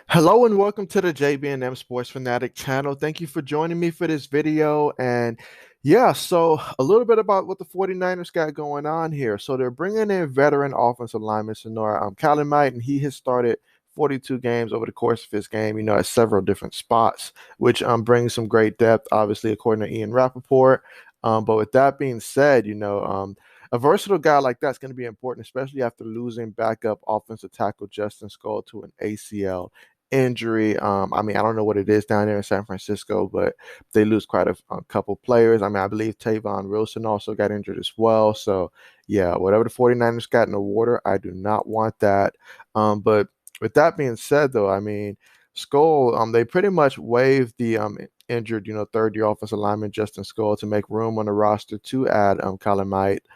Hello and welcome to the JB&M Sports Fanatic channel. Thank you for joining me for this video. And yeah, so a little bit about what the 49ers got going on here. So they're bringing in veteran offensive lineman Senio Kelemete, and he has started 42 games over the course of his game, at several different spots, which brings some great depth, obviously, according to Ian Rappaport. But with that being said, a versatile guy like that's going to be important, especially after losing backup offensive tackle Justin Skule to an ACL injury. I mean, I don't know what it is down there in San Francisco, but they lose quite a couple players. I mean, I believe Tavon Wilson also got injured as well. So, yeah, whatever the 49ers got in the water, I do not want that. But with that being said, though, I mean, Skull, they pretty much waived the injured, third-year offensive lineman Justin Skull to make room on the roster to add Calamite.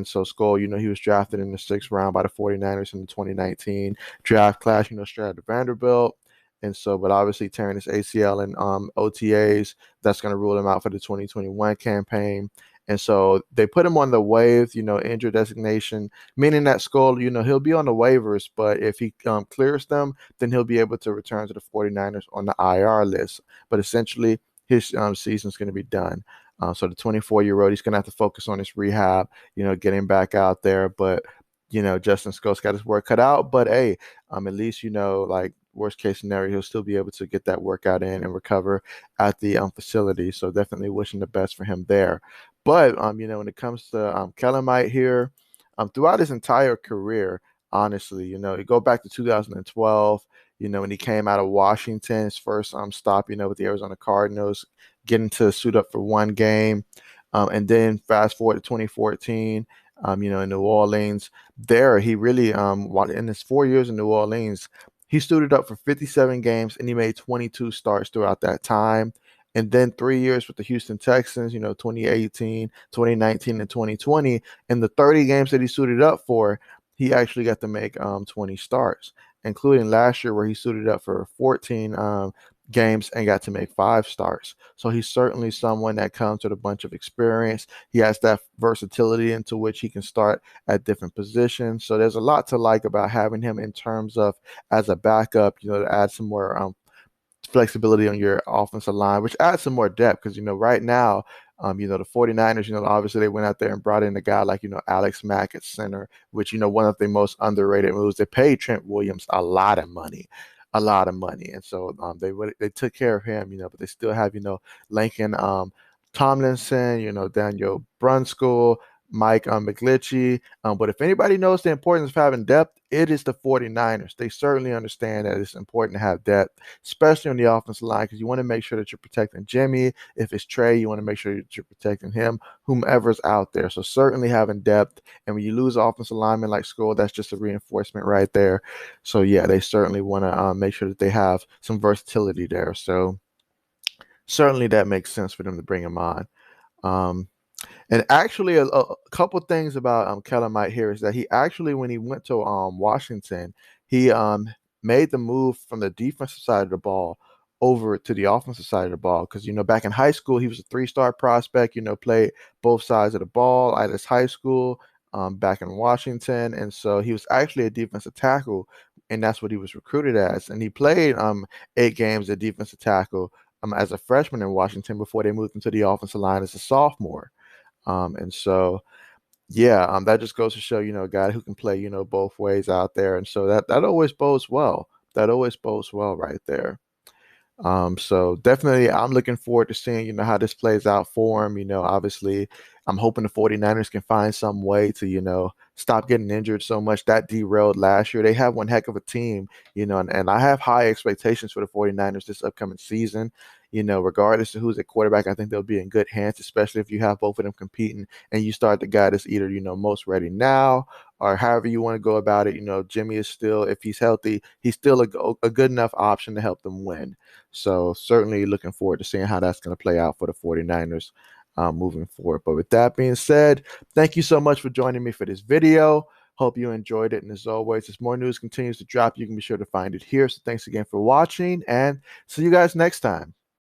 So Skull, he was drafted in the sixth round by the 49ers in the 2019 draft class, straight out of Vanderbilt. But obviously tearing his ACL and OTAs, that's going to rule him out for the 2021 campaign. And so they put him on the waive, injured designation, meaning that Skull, he'll be on the waivers, but if he clears them, then he'll be able to return to the 49ers on the IR list. But essentially, his season's going to be done. So the 24-year-old, he's going to have to focus on his rehab, getting back out there. But, Justin Scott's got his work cut out. But, hey, at least, like worst case scenario, he'll still be able to get that workout in and recover at the facility. So definitely wishing the best for him there. But, when it comes to Kellermite here, throughout his entire career, honestly, you go back to 2012, when he came out of Washington, his first stop, with the Arizona Cardinals, getting to suit up for one game. And then fast forward to 2014, in New Orleans. There, he really, in his 4 years in New Orleans, he suited up for 57 games and he made 22 starts throughout that time. And then 3 years with the Houston Texans, 2018, 2019, and 2020. In the 30 games that he suited up for, he actually got to make 20 starts, including last year where he suited up for 14 games and got to make 5 starts. So he's certainly someone that comes with a bunch of experience. He has that versatility into which he can start at different positions. So there's a lot to like about having him in terms of as a backup, to add some more flexibility on your offensive line, which adds some more depth because, right now, the 49ers, obviously they went out there and brought in a guy like, Alex Mack at center, which, one of the most underrated moves. They paid Trent Williams a lot of money. A lot of money, and so they took care of him, but they still have Lincoln Tomlinson, Daniel Brunskill, Mike McGlinchey. But if anybody knows the importance of having depth, it is the 49ers. They certainly understand that it's important to have depth, especially on the offensive line, because you want to make sure that you're protecting Jimmy. If it's Trey, you want to make sure that you're protecting him, whomever's out there. So certainly having depth. And when you lose offensive lineman like Skule, that's just a reinforcement right there. So yeah, they certainly want to make sure that they have some versatility there. So certainly that makes sense for them to bring him on. Um, and actually, a couple things about Kellermite here is that he actually, when he went to Washington, he made the move from the defensive side of the ball over to the offensive side of the ball. Because, back in high school, he was a three-star prospect, played both sides of the ball at his high school back in Washington. And so he was actually a defensive tackle, and that's what he was recruited as. And he played 8 games at defensive tackle as a freshman in Washington before they moved into the offensive line as a sophomore. And so, yeah, that just goes to show, a guy who can play, both ways out there. And so that always bodes well. That always bodes well right there. So definitely I'm looking forward to seeing, how this plays out for him. Obviously I'm hoping the 49ers can find some way to, stop getting injured so much. That derailed last year. They have one heck of a team, and I have high expectations for the 49ers this upcoming season. Regardless of who's at quarterback, I think they'll be in good hands, especially if you have both of them competing and you start the guy that's either, most ready now or however you want to go about it. Jimmy is still, if he's healthy, he's still a good enough option to help them win. So certainly looking forward to seeing how that's going to play out for the 49ers moving forward. But with that being said, thank you so much for joining me for this video. Hope you enjoyed it. And as always, as more news continues to drop, you can be sure to find it here. So thanks again for watching and see you guys next time.